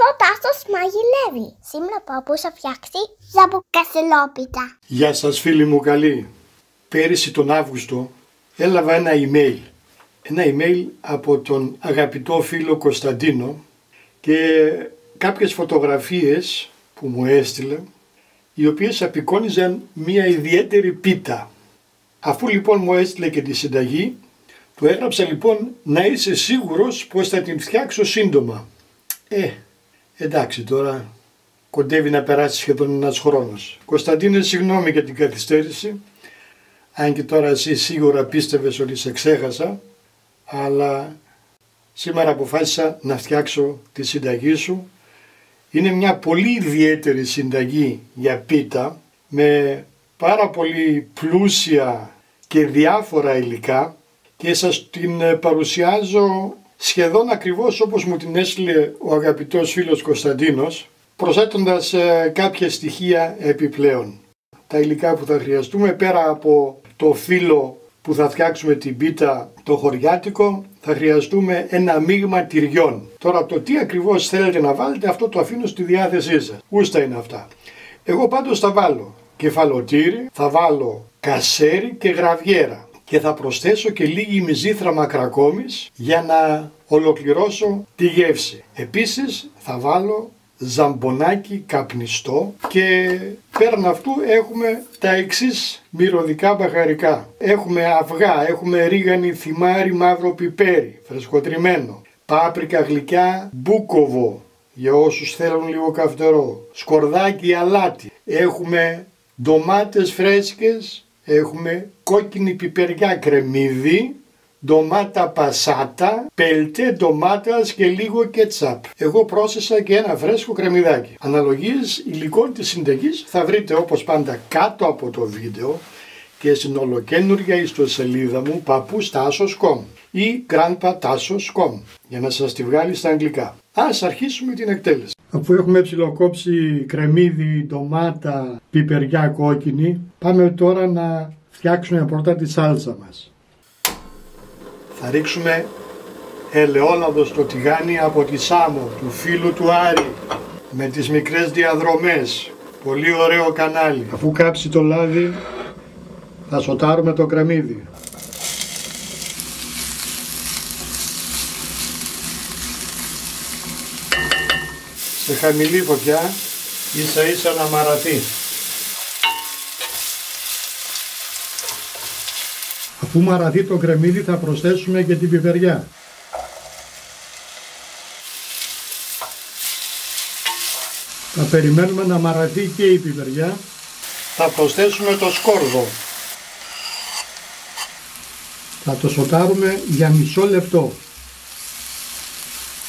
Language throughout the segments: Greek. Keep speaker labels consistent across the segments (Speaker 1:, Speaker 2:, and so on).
Speaker 1: ο Τάσος μαγειρεύει. Σήμερα ο παππούς θα φτιάξει ζαμποκασελόπιτα.
Speaker 2: Γεια σας φίλοι μου καλοί. Πέρυσι τον Αύγουστο έλαβα ένα email. Ένα email από τον αγαπητό φίλο Κωνσταντίνο και κάποιες φωτογραφίες που μου έστειλε, οι οποίες απεικόνιζαν μια ιδιαίτερη πίτα. Αφού λοιπόν μου έστειλε και τη συνταγή, του έγραψα λοιπόν να είσαι σίγουρος πως θα την φτιάξω σύντομα. Εντάξει τώρα κοντεύει να περάσει σχεδόν ένας χρόνος. Κωνσταντίνε, συγγνώμη για την καθυστέρηση, αν και τώρα εσύ σίγουρα πίστευες ότι σε ξέχασα, αλλά σήμερα αποφάσισα να φτιάξω τη συνταγή σου. Είναι μια πολύ ιδιαίτερη συνταγή για πίτα με πάρα πολύ πλούσια και διάφορα υλικά και σας την παρουσιάζω σχεδόν ακριβώς όπως μου την έστειλε ο αγαπητός φίλος Κωνσταντίνος, προσθέτοντας κάποια στοιχεία επιπλέον. Τα υλικά που θα χρειαστούμε, πέρα από το φύλλο που θα φτιάξουμε την πίτα το χωριάτικο, θα χρειαστούμε ένα μείγμα τυριών. Τώρα το τι ακριβώς θέλετε να βάλετε, αυτό το αφήνω στη διάθεσή σας. Γούστα είναι αυτά. Εγώ πάντως θα βάλω κεφαλοτήρι, θα βάλω κασέρι και γραβιέρα και θα προσθέσω και λίγη μυζήθραμα κρακόμης για να ολοκληρώσω τη γεύση. Επίσης θα βάλω ζαμπονάκι καπνιστό και πέραν αυτού έχουμε τα εξής μυρωδικά μπαχαρικά. Έχουμε αυγά, έχουμε ρίγανη, θυμάρι, μαύρο πιπέρι, φρεσκοτριμμένο, πάπρικα γλυκιά, μπούκοβο για όσους θέλουν λίγο καυτερό, σκορδάκι αλάτι, έχουμε ντομάτες φρέσκες, έχουμε κόκκινη πιπεριά κρεμμύδι, ντομάτα πασάτα, πελτέ ντομάτας και λίγο κετσάπ. Εγώ πρόσθεσα και ένα φρέσκο κρεμμυδάκι. Αναλογίες υλικών της συνταγής θα βρείτε όπως πάντα κάτω από το βίντεο και στην ολοκένουργια ιστοσελίδα μου papoustassos.com ή grandpatassos.com για να σας τη βγάλει στα αγγλικά. Ας αρχίσουμε την εκτέλεση. Αφού έχουμε ψιλοκόψει κρεμμύδι, ντομάτα, πιπεριά κόκκινη, πάμε τώρα να φτιάξουμε πρώτα τη σάλτσα μας. Θα ρίξουμε ελαιόλαδο στο τηγάνι από τη Σάμο, του φίλου του Άρη, με τις μικρές διαδρομές. Πολύ ωραίο κανάλι. Αφού κάψει το λάδι, θα σοτάρουμε το κρεμμύδι. Σε χαμηλή φωτιά, ίσα ίσα να μαραθεί. Αφού μαραθεί το κρεμμύδι θα προσθέσουμε και την πιπεριά. Θα περιμένουμε να μαραθεί και η πιπεριά. Θα προσθέσουμε το σκόρδο. Θα το σοτάρουμε για μισό λεπτό.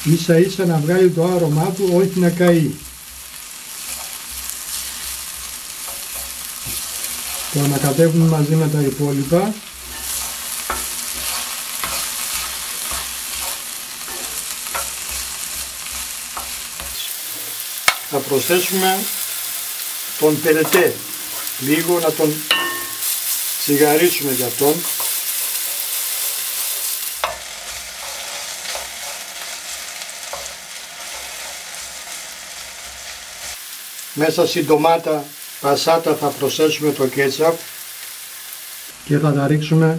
Speaker 2: Ίσα ίσα να βγάλει το άρωμά του, όχι να καεί. Το ανακατεύουμε μαζί με τα υπόλοιπα. Θα προσθέσουμε τον πελετέ, λίγο να τον τσιγαρίσουμε για αυτόν. Μέσα στην ντομάτα πασάτα θα προσθέσουμε το κέτσαπ και θα τα ρίξουμε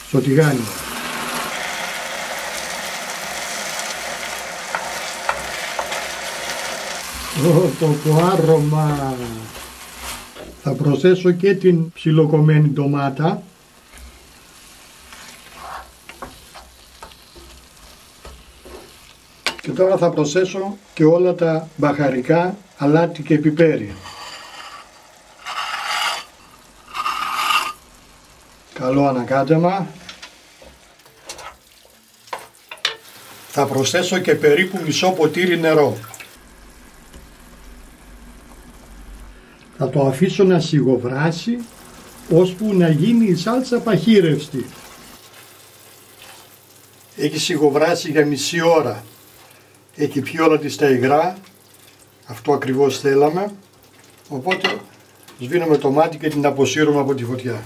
Speaker 2: στο τηγάνι. Το άρωμα! Θα προσθέσω και την ψιλοκομμένη ντομάτα. Και τώρα θα προσθέσω και όλα τα μπαχαρικά, αλάτι και πιπέρι. Καλό ανακάτεμα. Θα προσθέσω και περίπου μισό ποτήρι νερό. Θα το αφήσω να σιγοβράσει ώσπου να γίνει η σάλτσα παχύρευστη. Έχει σιγοβράσει για μισή ώρα. Έχει πιει όλα της τα υγρά. Αυτό ακριβώς θέλαμε. Οπότε σβήνουμε το μάτι και την αποσύρουμε από τη φωτιά.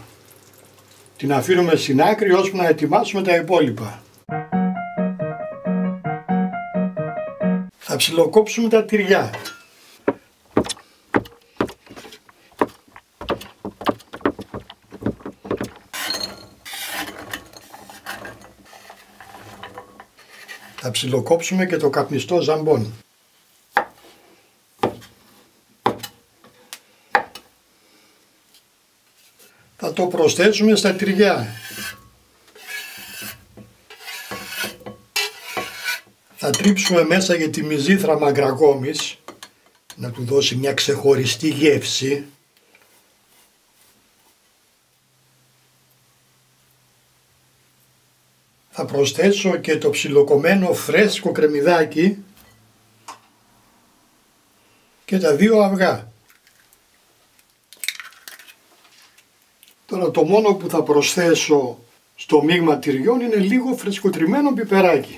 Speaker 2: Την αφήνουμε στην άκρη ώσπου να ετοιμάσουμε τα υπόλοιπα. Θα ψιλοκόψουμε τα τυριά. Θα ψιλοκόψουμε και το καπνιστό ζαμπόν. Θα το προσθέσουμε στα τυριά. Θα τρίψουμε μέσα για τη μυζήθρα μαγκραγόμης, να του δώσει μια ξεχωριστή γεύση. Θα προσθέσω και το ψιλοκομμένο φρέσκο κρεμμυδάκι και τα 2 αυγά. Τώρα το μόνο που θα προσθέσω στο μείγμα τυριών είναι λίγο φρεσκοτριμμένο πιπεράκι.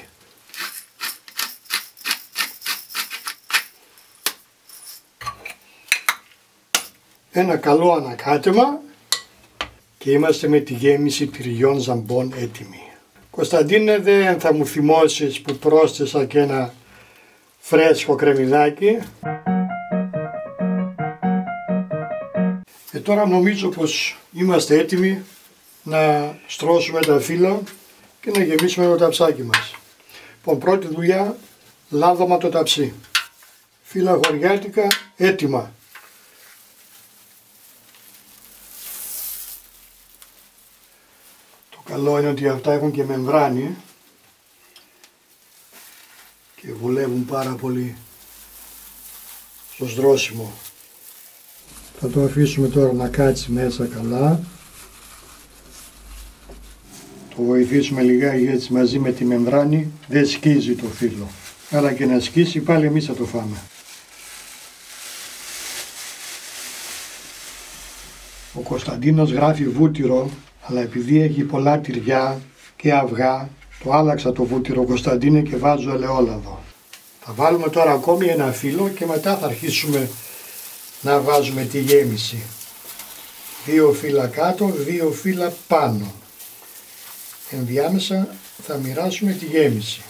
Speaker 2: Ένα καλό ανακάτεμα και είμαστε με τη γέμιση τυριών ζαμπόν έτοιμη. Κωνσταντίνε, δεν θα μου θυμώσεις που πρόσθεσα και ένα φρέσκο κρεμμυδάκι. Και τώρα νομίζω πως είμαστε έτοιμοι να στρώσουμε τα φύλλα και να γεμίσουμε το ταψάκι μας. Λοιπόν, πρώτη δουλειά, λάδωμα το ταψί. Φύλλα χωριάτικα έτοιμα. Το καλό είναι ότι αυτά έχουν και μεμβράνη και βολεύουν πάρα πολύ στο στρώσιμο. Θα το αφήσουμε τώρα να κάτσει μέσα καλά. Το βοηθήσουμε λιγάκι έτσι μαζί με τη μεμβράνη, δεν σκίζει το φύλλο. Αλλά και να σκίσει πάλι εμείς θα το φάμε. Ο Κωνσταντίνος γράφει βούτυρο, αλλά επειδή έχει πολλά τυριά και αυγά, το άλλαξα το βούτυρο Κωνσταντίνε και βάζω ελαιόλαδο. Θα βάλουμε τώρα ακόμη ένα φύλλο και μετά θα αρχίσουμε να βάζουμε τη γέμιση. 2 φύλλα κάτω, 2 φύλλα πάνω. Ενδιάμεσα θα μοιράσουμε τη γέμιση.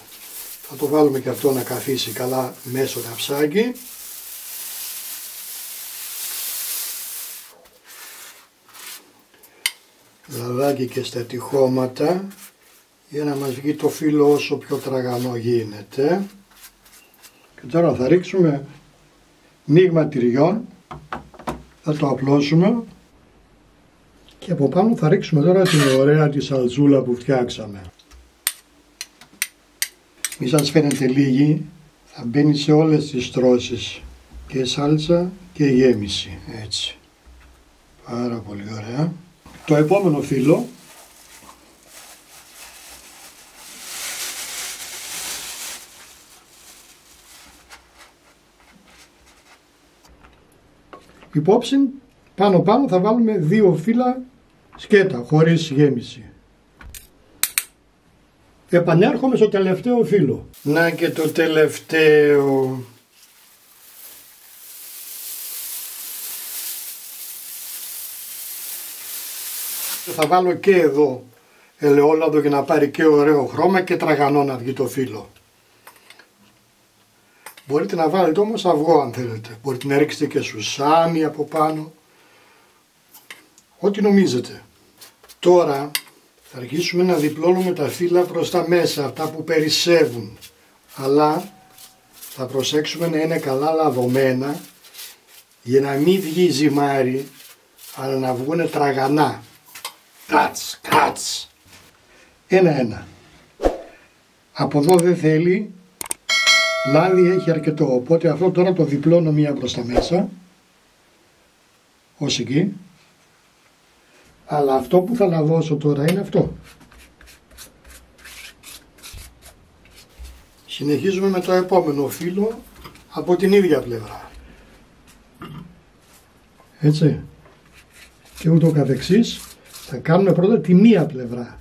Speaker 2: Θα το βάλουμε και αυτό να καθίσει καλά μέσα στο ταψάκι. Λαδάκι και στα τυχώματα για να μας βγει το φύλλο όσο πιο τραγανό γίνεται. Και τώρα θα ρίξουμε μείγμα τυριών, θα το απλώσουμε και από πάνω θα ρίξουμε τώρα την ωραία τη σαλτσούλα που φτιάξαμε. Μη σας φαίνεται λίγη, θα μπαίνει σε όλες τις στρώσεις και σάλτσα και γέμιση, έτσι. Πάρα πολύ ωραία. Το επόμενο φύλλο υπόψη πάνω θα βάλουμε 2 φύλλα σκέτα χωρίς γέμιση. Επανέρχομαι στο τελευταίο φύλλο. Να και το τελευταίο. Θα βάλω και εδώ ελαιόλαδο για να πάρει και ωραίο χρώμα και τραγανό να βγει το φύλλο. Μπορείτε να βάλετε όμως αυγό αν θέλετε. Μπορείτε να ρίξετε και σουσάμι από πάνω. Ό,τι νομίζετε. Τώρα θα αρχίσουμε να διπλώνουμε τα φύλλα προς τα μέσα, αυτά που περισσεύουν. Αλλά θα προσέξουμε να είναι καλά λαδωμένα για να μην βγει ζυμάρι, αλλά να βγουν τραγανά. Κράτς. Ένα. Από εδώ δεν θέλει, λάδι έχει αρκετό, οπότε αυτό τώρα το διπλώνω μία προς τα μέσα, ως εκεί. Αλλά αυτό που θα λαδώσω τώρα είναι αυτό. Συνεχίζουμε με το επόμενο φύλλο από την ίδια πλευρά. Έτσι. Και ούτω καθεξής. Θα κάνουμε πρώτα τη μία πλευρά.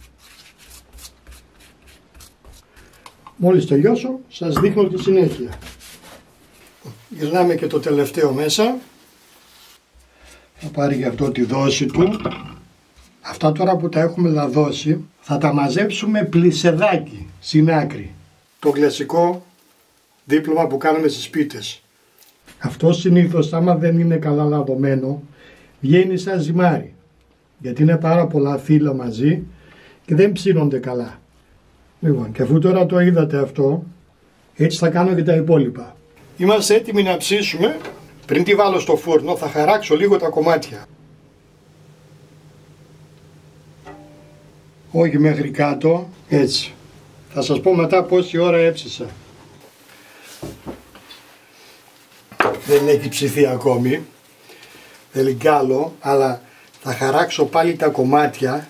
Speaker 2: Μόλις τελειώσω σας δείχνω τη συνέχεια. Γυρνάμε και το τελευταίο μέσα. Θα πάρει και αυτό τη δόση του. Αυτά τώρα που τα έχουμε λαδώσει θα τα μαζέψουμε πλυσεδάκι στην άκρη. Το κλασικό δίπλωμα που κάνουμε στις πίτες. Αυτό συνήθως άμα δεν είναι καλά λαδωμένο βγαίνει σαν ζυμάρι, γιατί είναι πάρα πολλά φύλλα μαζί και δεν ψήνονται καλά. Λοιπόν, και αφού τώρα το είδατε αυτό, έτσι θα κάνω και τα υπόλοιπα. Είμαστε έτοιμοι να ψήσουμε. Πριν τη βάλω στο φούρνο θα χαράξω λίγο τα κομμάτια. Όχι μέχρι κάτω, έτσι. Θα σας πω μετά πόση ώρα έψησα. Δεν έχει ψηθεί ακόμη, θέλει κι άλλο, αλλά θα χαράξω πάλι τα κομμάτια,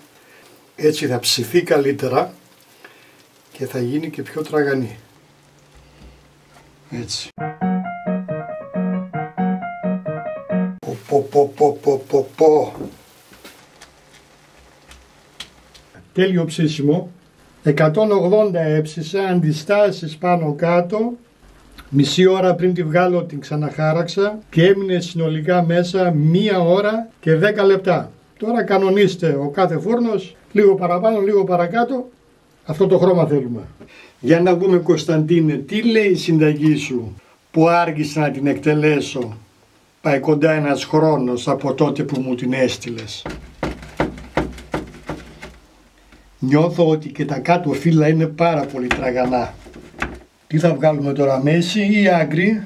Speaker 2: έτσι θα ψηθεί καλύτερα και θα γίνει και πιο τραγανή. Έτσι. Πω. Τέλειο ψήσιμο. 180 έψησα, αντιστάσεις πάνω κάτω. Μισή ώρα πριν τη βγάλω την ξαναχάραξα και έμεινε συνολικά μέσα 1 ώρα και 10 λεπτά. Τώρα κανονίστε ο κάθε φούρνος, λίγο παραπάνω, λίγο παρακάτω. Αυτό το χρώμα θέλουμε. Για να δούμε, Κωνσταντίνε, τι λέει η συνταγή σου που άργησα να την εκτελέσω. Πάει κοντά ένας χρόνος από τότε που μου την έστειλες. Νιώθω ότι και τα κάτω φύλλα είναι πάρα πολύ τραγανά. Τι θα βγάλουμε τώρα, μέση ή άκρη?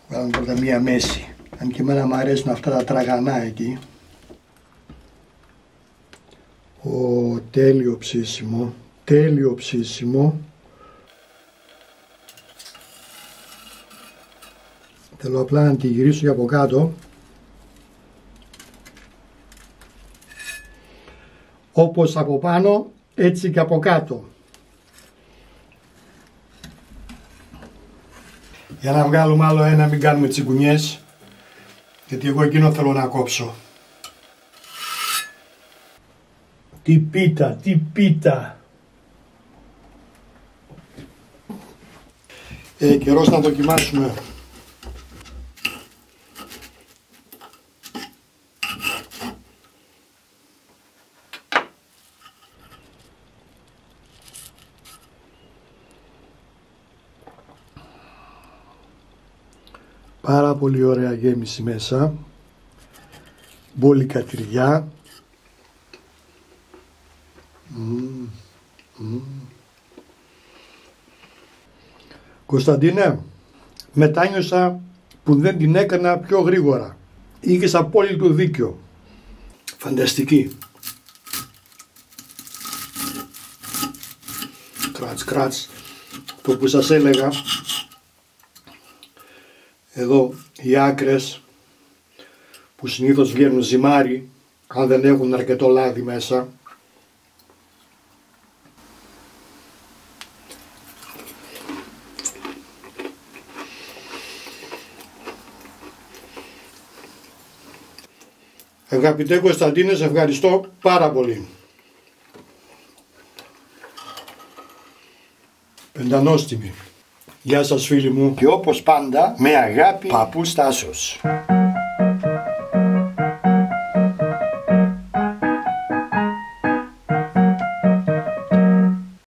Speaker 2: Βγάλουμε πρώτα μία μέση. Αν και εμένα μου αρέσουν αυτά τα τραγανά εκεί. Τέλειο ψήσιμο. Τέλειο ψήσιμο. Θέλω απλά να τη γυρίσω για από κάτω. Όπως από πάνω, έτσι και από κάτω. Για να βγάλουμε άλλο ένα, μην κάνουμε τσιγκουνιές, γιατί εγώ εκείνο θέλω να κόψω. Τι πίτα. Καιρός να δοκιμάσουμε. Πάρα πολύ ωραία γέμιση μέσα. Μπόλικα τυριά. Κωνσταντίνε, μετάνιωσα που δεν την έκανα πιο γρήγορα. Είχες απόλυτο δίκιο. Φανταστική. Κράτς. Το που σας έλεγα. Εδώ οι άκρες που συνήθως βγαίνουν ζυμάρι, αν δεν έχουν αρκετό λάδι μέσα. Αγαπητέ Κωνσταντίνε, σε ευχαριστώ πάρα πολύ. Πεντανόστιμη. Γεια σας φίλοι μου. Και όπως πάντα, με αγάπη, Παππούς Τάσος.